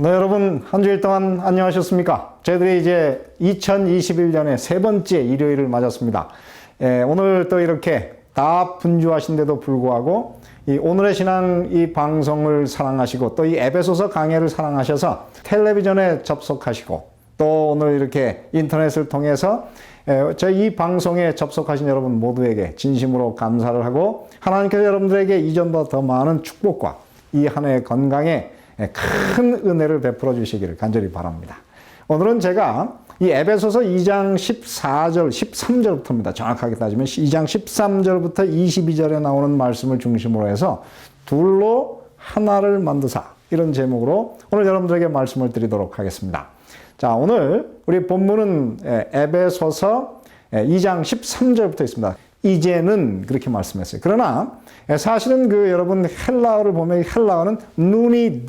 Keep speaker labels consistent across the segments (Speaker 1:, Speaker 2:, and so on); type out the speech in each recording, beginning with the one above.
Speaker 1: 네, 여러분, 한 주일 동안 안녕하셨습니까? 저희들이 이제 2021년의 세 번째 일요일을 맞았습니다. 오늘 또 이렇게 다 분주하신데도 불구하고 오늘의 신앙 이 방송을 사랑하시고 또 이 에베소서 강해를 사랑하셔서 텔레비전에 접속하시고 또 오늘 이렇게 인터넷을 통해서 저희 이 방송에 접속하신 여러분 모두에게 진심으로 감사를 하고 하나님께서 여러분들에게 이전보다 더 많은 축복과 이 한 해의 건강에 큰 은혜를 베풀어 주시기를 간절히 바랍니다. 오늘은 제가 이 에베소서 2장 14절, 13절부터입니다. 정확하게 따지면 2장 13절부터 22절에 나오는 말씀을 중심으로 해서 둘로 하나를 만드사 이런 제목으로 오늘 여러분들에게 말씀을 드리도록 하겠습니다. 자, 오늘 우리 본문은 에베소서 2장 13절부터 있습니다. 이제는 그렇게 말씀했어요. 그러나 사실은 여러분 헬라어를 보면 헬라어는 눈이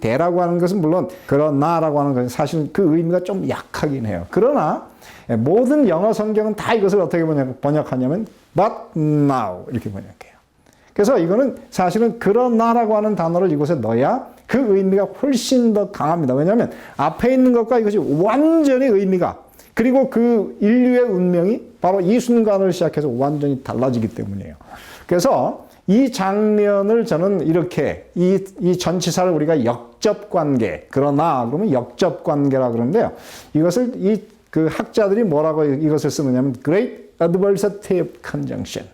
Speaker 1: 대라고 하는 것은 물론 그러나라고 하는 것은 사실은 그 의미가 좀 약하긴 해요. 그러나 모든 영어 성경은 다 이것을 어떻게 번역하냐면 but now 이렇게 번역해요. 그래서 이거는 사실은 그러나라고 하는 단어를 이곳에 넣어야 그 의미가 훨씬 더 강합니다. 왜냐하면 앞에 있는 것과 이것이 완전히 의미가 그리고 그 인류의 운명이 바로 이 순간을 시작해서 완전히 달라지기 때문이에요. 그래서 이 장면을 저는 이렇게 이 전치사를 우리가 역접관계, 그러나 그러면 역접관계라 그러는데요. 이것을 그 학자들이 뭐라고 이것을 쓰느냐면 Great Adversative Conjunction,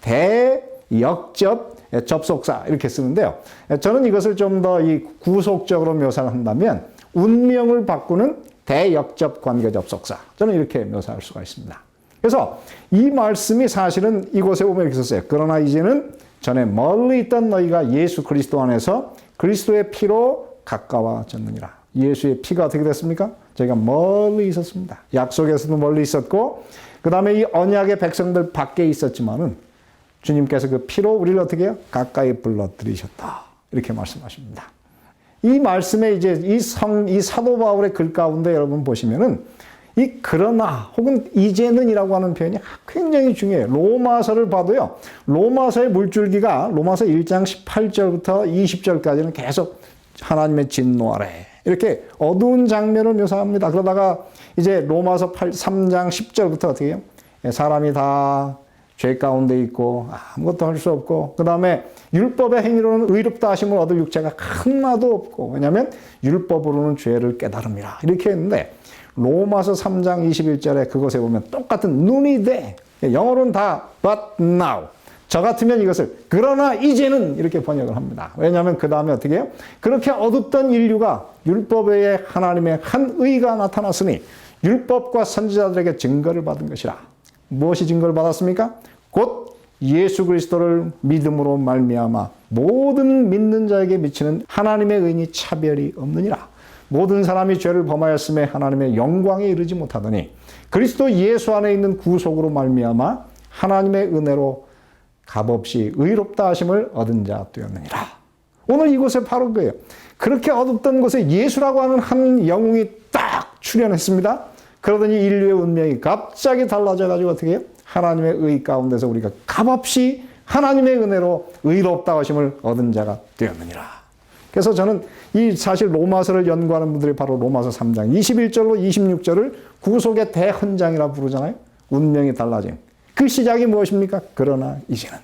Speaker 1: 대역접 접속사 이렇게 쓰는데요. 저는 이것을 좀 더 이 구속적으로 묘사를 한다면 운명을 바꾸는 대역접 관계 접속사. 저는 이렇게 묘사할 수가 있습니다. 그래서 이 말씀이 사실은 이곳에 오면 이렇게 썼어요. 그러나 이제는 전에 멀리 있던 너희가 예수 그리스도 안에서 그리스도의 피로 가까워졌느니라. 예수의 피가 어떻게 됐습니까? 저희가 멀리 있었습니다. 약속에서도 멀리 있었고 그 다음에 이 언약의 백성들 밖에 있었지만은 주님께서 그 피로 우리를 어떻게 해요? 가까이 불러들이셨다. 이렇게 말씀하십니다. 이 말씀에 이제 이 사도 바울의 글 가운데 여러분 보시면은 이 그러나 혹은 이제는이라고 하는 표현이 굉장히 중요해요. 로마서를 봐도요. 로마서의 물줄기가 로마서 1장 18절부터 20절까지는 계속 하나님의 진노 아래 이렇게 어두운 장면을 묘사합니다. 그러다가 이제 로마서 3장 10절부터 어떻게 해요? 사람이 다 죄 가운데 있고 아무것도 할 수 없고 그 다음에 율법의 행위로는 의롭다 하심을 얻을 육체가 하나도 없고 왜냐하면 율법으로는 죄를 깨달음이라 이렇게 했는데 로마서 3장 21절에 그것에 보면 똑같은 눈이 돼 영어로는 다 but now 저 같으면 이것을 그러나 이제는 이렇게 번역을 합니다. 왜냐하면 그 다음에 어떻게 해요? 그렇게 어둡던 인류가 율법에 하나님의 한 의가 나타났으니 율법과 선지자들에게 증거를 받은 것이라. 무엇이 증거를 받았습니까? 곧 예수 그리스도를 믿음으로 말미암아 모든 믿는 자에게 미치는 하나님의 의인이 차별이 없느니라. 모든 사람이 죄를 범하였음에 하나님의 영광에 이르지 못하더니 그리스도 예수 안에 있는 구속으로 말미암아 하나님의 은혜로 값없이 의롭다 하심을 얻은 자 되었느니라. 오늘 이곳에 바로 그예요. 그렇게 어둡던 곳에 예수라고 하는 한 영웅이 딱 출현했습니다. 그러더니 인류의 운명이 갑자기 달라져가지고 어떻게 해요? 하나님의 의 가운데서 우리가 값없이 하나님의 은혜로 의롭다 하심을 얻은 자가 되었느니라. 그래서 저는 이 사실 로마서를 연구하는 분들이 바로 로마서 3장 21절로 26절을 구속의 대헌장이라 부르잖아요. 운명이 달라진. 그 시작이 무엇입니까? 그러나 이제는.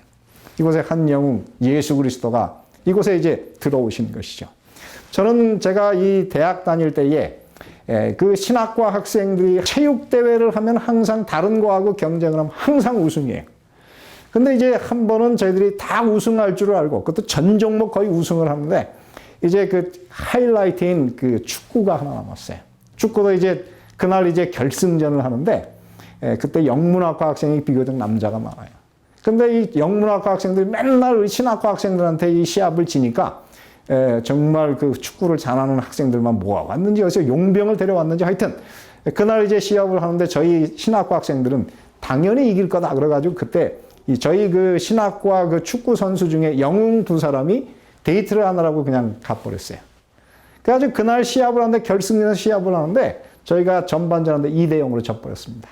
Speaker 1: 이곳에 한 영웅 예수 그리스도가 이곳에 이제 들어오신 것이죠. 저는 제가 이 대학 다닐 때에 그 신학과 학생들이 체육대회를 하면 항상 다른 거하고 경쟁을 하면 항상 우승이에요. 근데 이제 한 번은 저희들이 다 우승할 줄을 알고, 그것도 전 종목 거의 우승을 하는데, 이제 그 하이라이트인 그 축구가 하나 남았어요. 축구도 이제 그날 이제 결승전을 하는데, 그때 영문학과 학생이 비교적 남자가 많아요. 근데 이 영문학과 학생들이 맨날 신학과 학생들한테 이 시합을 지니까, 정말 그 축구를 잘하는 학생들만 모아왔는지, 어디서 용병을 데려왔는지, 하여튼, 그날 이제 시합을 하는데 저희 신학과 학생들은 당연히 이길 거다. 그래가지고 그때 저희 그 신학과 그 축구 선수 중에 영웅 두 사람이 데이트를 하느라고 그냥 가버렸어요. 그래가지고 그날 시합을 하는데, 결승전에서 시합을 하는데, 저희가 전반전 하는데 2대0으로 져버렸습니다.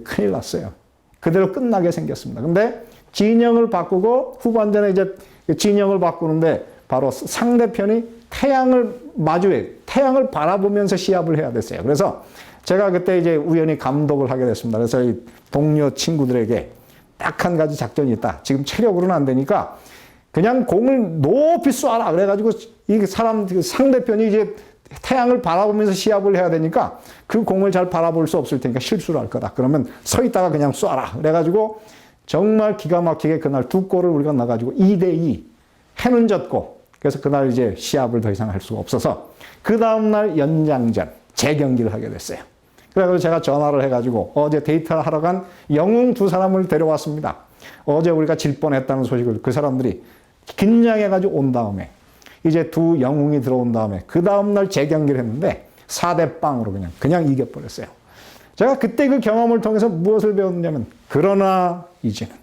Speaker 1: 큰일 났어요. 그대로 끝나게 생겼습니다. 근데 진영을 바꾸고 후반전에 이제 진영을 바꾸는데 바로 상대편이 태양을 마주해, 태양을 바라보면서 시합을 해야 됐어요. 그래서 제가 그때 이제 우연히 감독을 하게 됐습니다. 그래서 이 동료 친구들에게 딱 한 가지 작전이 있다. 지금 체력으로는 안 되니까 그냥 공을 높이 쏴라. 그래가지고 이 사람, 상대편이 이제 태양을 바라보면서 시합을 해야 되니까 그 공을 잘 바라볼 수 없을 테니까 실수를 할 거다. 그러면 서 있다가 그냥 쏴라. 그래가지고 정말 기가 막히게 그날 두 골을 우리가 넣어가지고 2대2 해는 졌고, 그래서 그날 이제 시합을 더 이상 할 수가 없어서 그 다음날 연장전 재경기를 하게 됐어요. 그래서 제가 전화를 해가지고 어제 데이트를 하러 간 영웅 두 사람을 데려왔습니다. 어제 우리가 질 뻔했다는 소식을 그 사람들이 긴장해가지고 온 다음에 이제 두 영웅이 들어온 다음에 그 다음날 재경기를 했는데 4대0으로 그냥 이겨버렸어요. 제가 그때 그 경험을 통해서 무엇을 배웠냐면, 그러나 이제는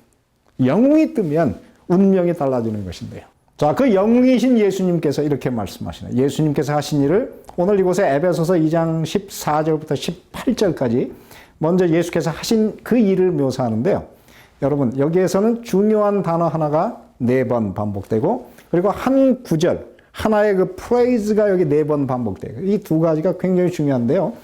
Speaker 1: 영웅이 뜨면 운명이 달라지는 것인데요. 자, 그 영웅이신 예수님께서 이렇게 말씀하시네요. 예수님께서 하신 일을 오늘 이곳에 에베소서 2장 14절부터 18절까지 먼저 예수께서 하신 그 일을 묘사하는데요. 여러분, 여기에서는 중요한 단어 하나가 4번 반복되고, 그리고 한 구절, 하나의 그 프레이즈가 여기 4번 반복돼요. 이 두 가지가 굉장히 중요한데요.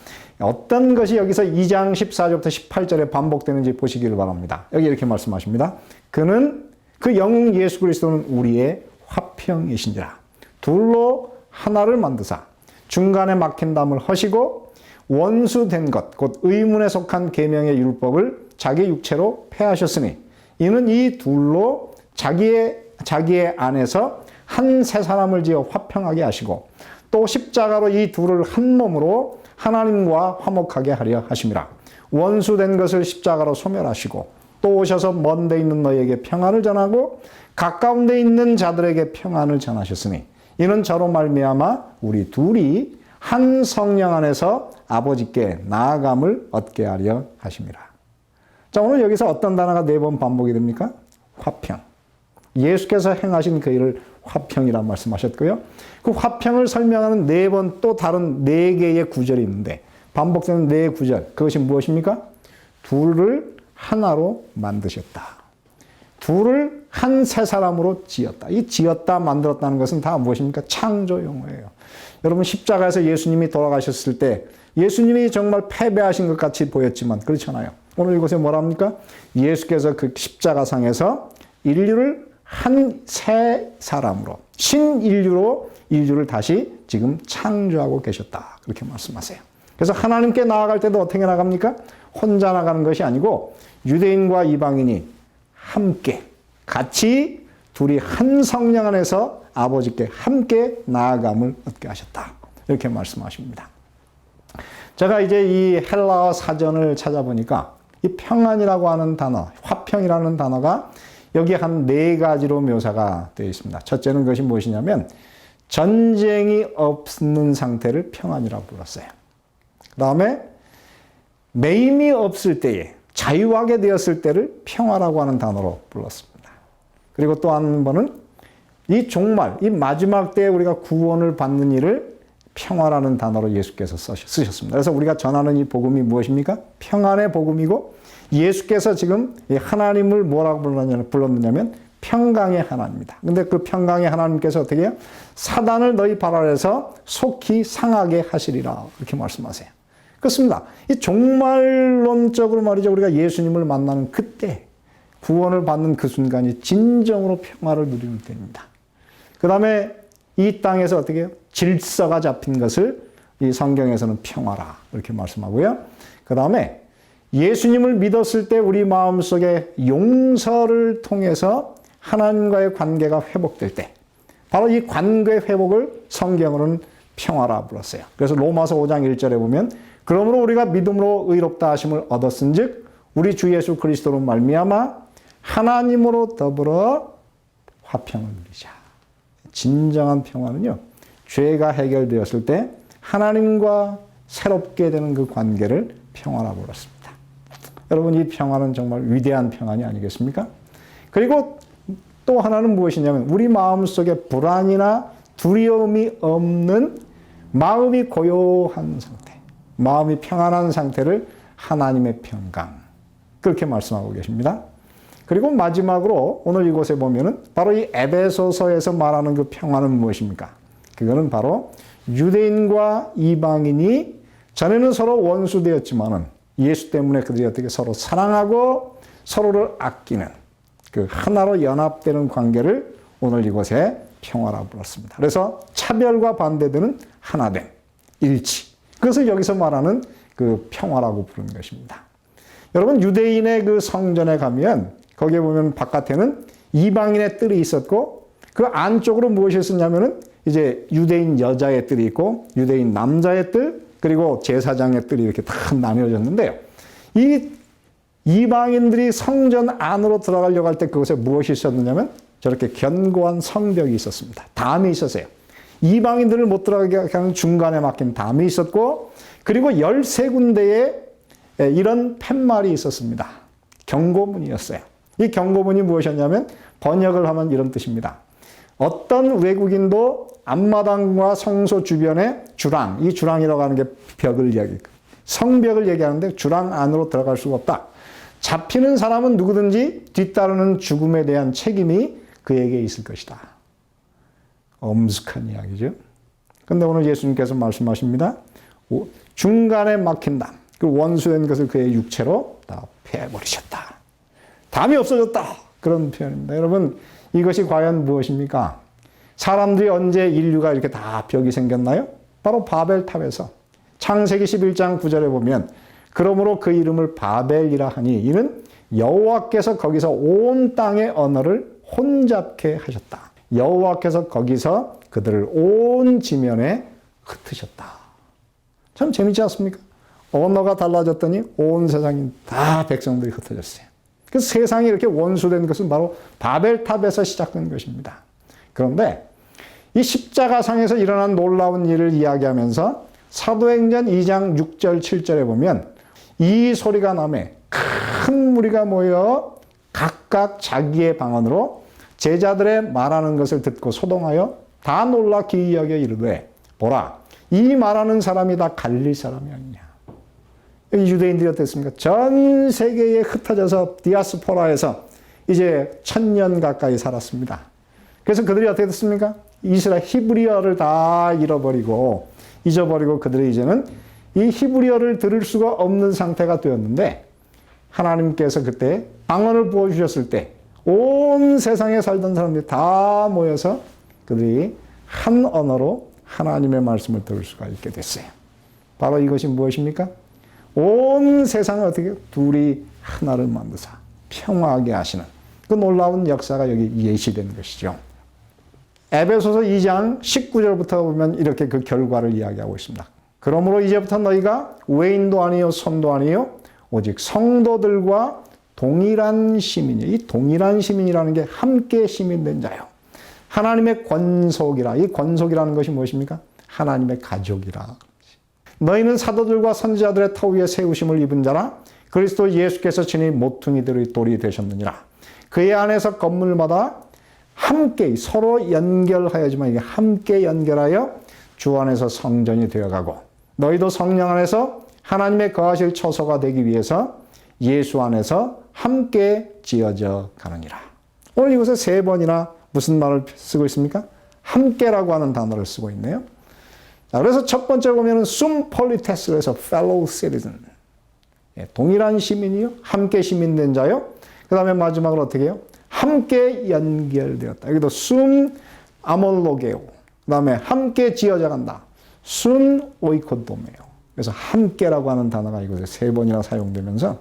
Speaker 1: 어떤 것이 여기서 2장 14절부터 18절에 반복되는지 보시기를 바랍니다. 여기 이렇게 말씀하십니다. 그는, 그 영웅 예수 그리스도는 우리의 화평이신지라. 둘로 하나를 만드사 중간에 막힌 담을 허시고 원수된 것, 곧 의문에 속한 계명의 율법을 자기 육체로 폐하셨으니 이는 이 둘로 자기의 안에서 한 새 사람을 지어 화평하게 하시고 또 십자가로 이 둘을 한 몸으로 하나님과 화목하게 하려 하심이라. 원수된 것을 십자가로 소멸하시고 또 오셔서 먼 데 있는 너희에게 평안을 전하고 가까운 데 있는 자들에게 평안을 전하셨으니 이는 저로 말미암아 우리 둘이 한 성령 안에서 아버지께 나아감을 얻게 하려 하심이라. 자, 오늘 여기서 어떤 단어가 4번 반복이 됩니까? 화평. 예수께서 행하신 그 일을 화평이라고 말씀하셨고요. 그 화평을 설명하는 4번 또 다른 4개의 구절이 있는데 반복되는 4구절, 그것이 무엇입니까? 둘을 하나로 만드셨다. 둘을 한 새 사람으로 지었다. 이 지었다, 만들었다는 것은 다 무엇입니까? 창조 용어예요. 여러분, 십자가에서 예수님이 돌아가셨을 때 예수님이 정말 패배하신 것 같이 보였지만 그렇잖아요. 오늘 이곳에 뭐랍니까? 예수께서 그 십자가상에서 인류를 한 새 사람으로, 신인류로 인류를 다시 지금 창조하고 계셨다. 그렇게 말씀하세요. 그래서 하나님께 나아갈 때도 어떻게 나갑니까? 혼자 나가는 것이 아니고 유대인과 이방인이 함께 같이 둘이 한 성령 안에서 아버지께 함께 나아감을 얻게 하셨다. 이렇게 말씀하십니다. 제가 이제 이 헬라어 사전을 찾아보니까 이 평안이라고 하는 단어, 화평이라는 단어가 여기 한 4가지로 묘사가 되어 있습니다. 첫째는 그것이 무엇이냐면 전쟁이 없는 상태를 평안이라고 불렀어요. 그 다음에 매임이 없을 때에, 자유하게 되었을 때를 평화라고 하는 단어로 불렀습니다. 그리고 또 한 번은 이 종말, 이 마지막 때에 우리가 구원을 받는 일을 평화라는 단어로 예수께서 쓰셨습니다. 그래서 우리가 전하는 이 복음이 무엇입니까? 평안의 복음이고, 예수께서 지금 하나님을 뭐라고 불렀느냐면 평강의 하나님입니다. 근데 그 평강의 하나님께서 어떻게 해요? 사단을 너희 발 아래서 속히 상하게 하시리라. 이렇게 말씀하세요. 그렇습니다. 이 종말론적으로 말이죠. 우리가 예수님을 만나는 그때, 구원을 받는 그 순간이 진정으로 평화를 누리는 때입니다. 그 다음에 이 땅에서 어떻게 해요? 질서가 잡힌 것을 이 성경에서는 평화라. 이렇게 말씀하고요. 그 다음에 예수님을 믿었을 때 우리 마음속에 용서를 통해서 하나님과의 관계가 회복될 때, 바로 이 관계 회복을 성경으로는 평화라 불렀어요. 그래서 로마서 5장 1절에 보면 그러므로 우리가 믿음으로 의롭다 하심을 얻었은즉 우리 주 예수 그리스도로 말미암아 하나님으로 더불어 화평을 누리자. 진정한 평화는요, 죄가 해결되었을 때 하나님과 새롭게 되는 그 관계를 평화라고 불렀습니다. 여러분, 이 평화는 정말 위대한 평안이 아니겠습니까? 그리고 또 하나는 무엇이냐면 우리 마음속에 불안이나 두려움이 없는 마음이 고요한 상태, 마음이 평안한 상태를 하나님의 평강, 그렇게 말씀하고 계십니다. 그리고 마지막으로 오늘 이곳에 보면은 바로 이 에베소서에서 말하는 그 평화는 무엇입니까? 그거는 바로 유대인과 이방인이 전에는 서로 원수되었지만은 예수 때문에 그들이 어떻게 서로 사랑하고 서로를 아끼는 그 하나로 연합되는 관계를 오늘 이곳에 평화라고 불렀습니다. 그래서 차별과 반대되는 하나됨, 일치. 그것을 여기서 말하는 그 평화라고 부르는 것입니다. 여러분, 유대인의 그 성전에 가면 거기에 보면 바깥에는 이방인의 뜰이 있었고 그 안쪽으로 무엇이 있었냐면은 이제 유대인 여자의 뜰이 있고 유대인 남자의 뜰 그리고 제사장의 뜰이 이렇게 다 나뉘어졌는데요. 이 이방인들이 성전 안으로 들어가려고 할 때 그곳에 무엇이 있었느냐면 저렇게 견고한 성벽이 있었습니다. 담이 있었어요. 이방인들을 못 들어가게 하는 중간에 막힌 담이 있었고 그리고 13군데의 이런 팻말이 있었습니다. 경고문이었어요. 이 경고문이 무엇이었냐면 번역을 하면 이런 뜻입니다. 어떤 외국인도 앞마당과 성소 주변에 주랑, 이 주랑이라고 하는 게 벽을 성벽을 얘기하는데 주랑 안으로 들어갈 수가 없다. 잡히는 사람은 누구든지 뒤따르는 죽음에 대한 책임이 그에게 있을 것이다. 엄숙한 이야기죠. 그런데 오늘 예수님께서 말씀하십니다. 중간에 막힌 담, 그 원수된 것을 그의 육체로 다 패버리셨다. 담이 없어졌다. 그런 표현입니다. 여러분, 이것이 과연 무엇입니까? 사람들이 언제 인류가 이렇게 다 벽이 생겼나요? 바로 바벨탑에서 창세기 11장 9절에 보면 그러므로 그 이름을 바벨이라 하니 이는 여호와께서 거기서 온 땅의 언어를 혼잡케 하셨다. 여호와께서 거기서 그들을 온 지면에 흩으셨다. 참 재밌지 않습니까? 언어가 달라졌더니 온 세상이 다 백성들이 흩어졌어요. 그래서 세상이 이렇게 원수된 것은 바로 바벨탑에서 시작된 것입니다. 그런데 이 십자가상에서 일어난 놀라운 일을 이야기하면서 사도행전 2장 6절 7절에 보면 이 소리가 나매 큰 무리가 모여 각각 자기의 방언으로 제자들의 말하는 것을 듣고 소동하여 다 놀라 기이 여겨 이르되 보라 이 말하는 사람이 다 갈릴 사람이 아니냐. 유대인들이 어땠습니까? 전 세계에 흩어져서 디아스포라에서 이제 1000년 가까이 살았습니다. 그래서 그들이 어떻게 됐습니까? 이스라엘 히브리어를 다 잊어버리고 그들이 이제는 이 히브리어를 들을 수가 없는 상태가 되었는데 하나님께서 그때 방언을 부어주셨을 때 온 세상에 살던 사람들이 다 모여서 그들이 한 언어로 하나님의 말씀을 들을 수가 있게 됐어요. 바로 이것이 무엇입니까? 온 세상을 어떻게 둘이 하나를 만드사 평화하게 하시는 그 놀라운 역사가 여기 예시된 것이죠. 에베소서 2장 19절부터 보면 이렇게 그 결과를 이야기하고 있습니다. 그러므로 이제부터 너희가 외인도 아니요 손도 아니요 오직 성도들과 동일한 시민이요. 이 동일한 시민이라는 게 함께 시민된 자요. 하나님의 권속이라. 이 권속이라는 것이 무엇입니까? 하나님의 가족이라. 너희는 사도들과 선지자들의 터 위에 세우심을 입은 자라 그리스도 예수께서 친히 모퉁이들의 돌이 되셨느니라. 그의 안에서 건물마다 함께 서로 연결하여지만 이게 함께 연결하여 주 안에서 성전이 되어가고 너희도 성령 안에서 하나님의 거하실 처소가 되기 위해서 예수 안에서 함께 지어져 가느니라. 오늘 이곳에 3번이나 무슨 말을 쓰고 있습니까? 함께라고 하는 단어를 쓰고 있네요. 자, 그래서 첫 번째 보면은 sum polites에서 fellow citizen. 동일한 시민이요. 함께 시민된 자요. 그 다음에 마지막으로 어떻게 해요? 함께 연결되었다. 여기도 sum amologeo. 그 다음에 함께 지어져 간다. sum oikodomeo. 그래서 함께라고 하는 단어가 이곳에 3번이나 사용되면서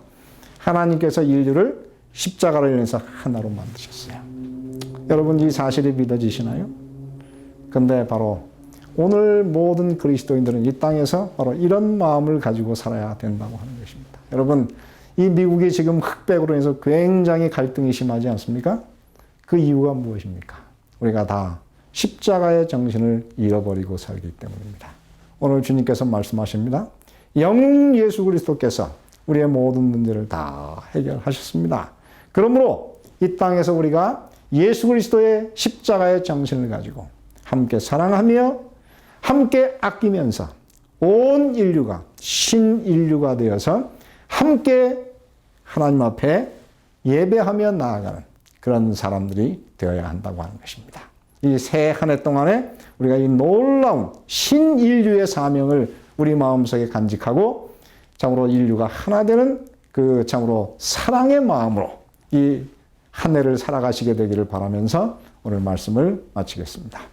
Speaker 1: 하나님께서 인류를 십자가를 인해서 하나로 만드셨어요. 여러분 이 사실이 믿어지시나요? 근데 바로 오늘 모든 그리스도인들은 이 땅에서 바로 이런 마음을 가지고 살아야 된다고 하는 것입니다. 여러분 이 미국이 지금 흑백으로 인해서 굉장히 갈등이 심하지 않습니까? 그 이유가 무엇입니까? 우리가 다 십자가의 정신을 잃어버리고 살기 때문입니다. 오늘 주님께서 말씀하십니다. 영웅 예수 그리스도께서 우리의 모든 문제를 다 해결하셨습니다. 그러므로 이 땅에서 우리가 예수 그리스도의 십자가의 정신을 가지고 함께 사랑하며 함께 아끼면서 온 인류가 신인류가 되어서 함께 하나님 앞에 예배하며 나아가는 그런 사람들이 되어야 한다고 하는 것입니다. 이 새 한 해 동안에 우리 우리가 이 놀라운 신인류의 사명을 우리 마음속에 간직하고 참으로 인류가 하나 되는 그 참으로 사랑의 마음으로 이 한 해를 살아가시게 되기를 바라면서 오늘 말씀을 마치겠습니다.